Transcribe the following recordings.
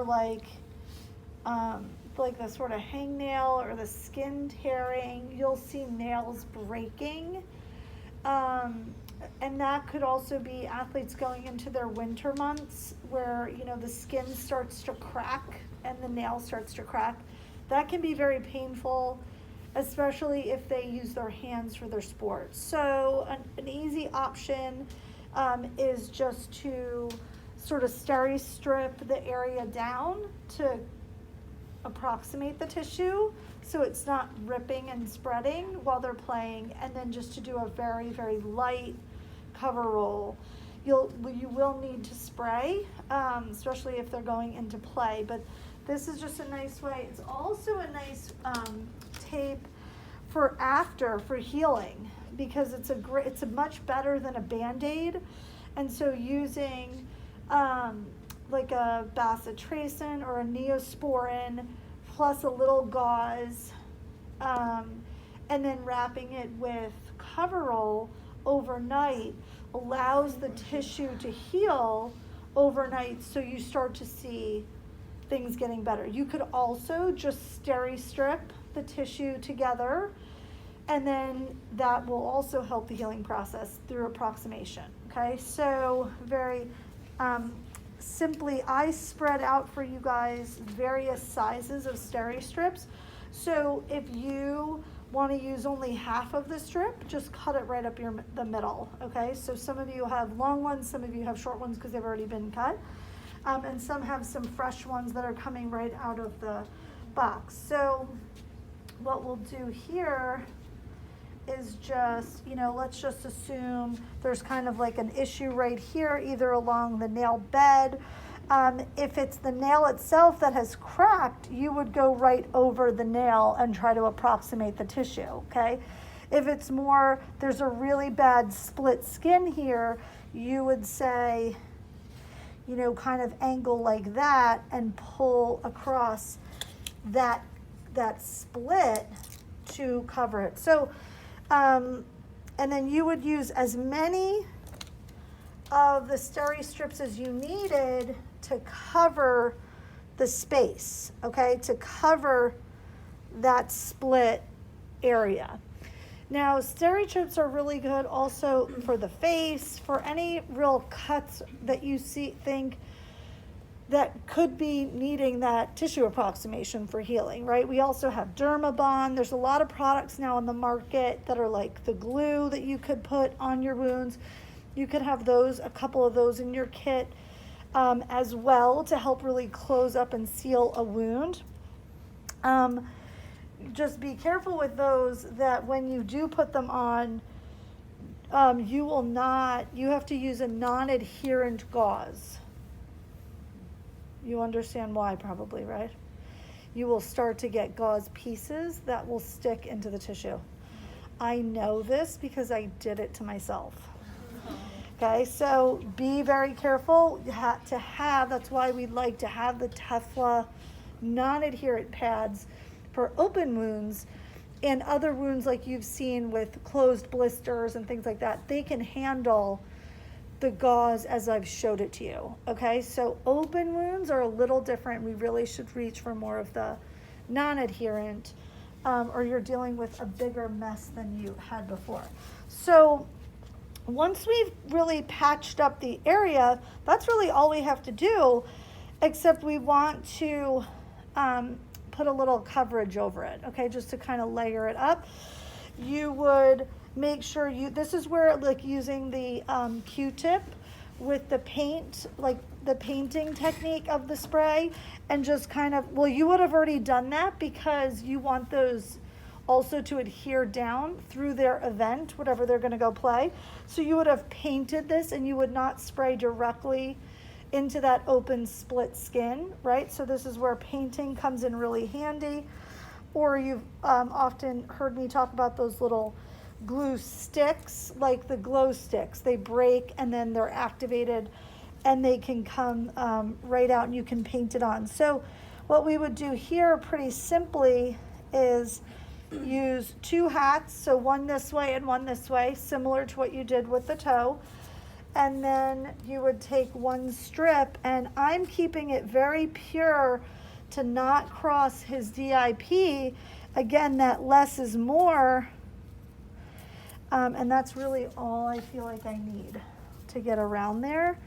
more like the sort of hangnail or the skin tearing. You'll see nails breaking. And that could also be athletes going into their winter months where, the skin starts to crack and the nail starts to crack. That can be very painful, especially if they use their hands for their sport. So an easy option is just to sort of steri-strip the area down to approximate the tissue so it's not ripping and spreading while they're playing, and then just to do a very, very light cover roll. You will need to spray, especially if they're going into play, but this is just a nice way. It's also a nice tape for healing, because it's a much better than a Band-Aid. And so using like a bacitracin or a Neosporin plus a little gauze, and then wrapping it with Coverall overnight allows the tissue to heal overnight, so you start to see things getting better. You could also just steri-strip the tissue together, and then that will also help the healing process through approximation. Okay, so very simply, I spread out for you guys various sizes of steri-strips. So if you want to use only half of the strip, just cut it right up the middle. Okay, so some of you have long ones, some of you have short ones because they've already been cut, and some have some fresh ones that are coming right out of the box. So what we'll do here is just, let's just assume there's kind of like an issue right here, either along the nail bed. If it's the nail itself that has cracked, you would go right over the nail and try to approximate the tissue, okay? If it's more, there's a really bad split skin here, you would say, kind of angle like that and pull across that split to cover it. So, and then you would use as many of the steri-strips as you needed to cover the space, okay, to cover that split area. Now, steri-strips are really good also for the face, for any real cuts that you think that could be needing that tissue approximation for healing, right? We also have Dermabond. There's a lot of products now on the market that are like the glue that you could put on your wounds. You could have a couple of those in your kit as well to help really close up and seal a wound. Just be careful with those that when you do put them on, you have to use a non-adherent gauze. You understand why probably, right? You will start to get gauze pieces that will stick into the tissue. I know this because I did it to myself. Okay, so be very careful that's why we like to have the Tefla non-adherent pads for open wounds and other wounds like you've seen with closed blisters and things like that. They can handle the gauze as I've showed it to you. Okay, so open wounds are a little different. We really should reach for more of the non-adherent, or you're dealing with a bigger mess than you had before. So once we've really patched up the area, that's really all we have to do, except we want to put a little coverage over it, okay, just to kind of layer it up. You would make sure this is where, like, using the Q-tip with the paint, like the painting technique of the spray, and just kind of, you would have already done that because you want those also to adhere down through their event, whatever they're going to go play. So you would have painted this and you would not spray directly into that open split skin, right? So this is where painting comes in really handy. Or you've often heard me talk about those little glue sticks, like the glow sticks. They break and then they're activated and they can come right out and you can paint it on. So what we would do here pretty simply is use two hats, so one this way and one this way, similar to what you did with the toe. and then you would take one strip, and I'm keeping it very pure to not cross his DIP. Again, that less is more, and that's really all I feel like I need to get around there.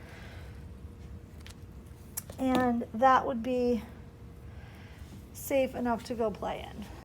And that would be safe enough to go play in.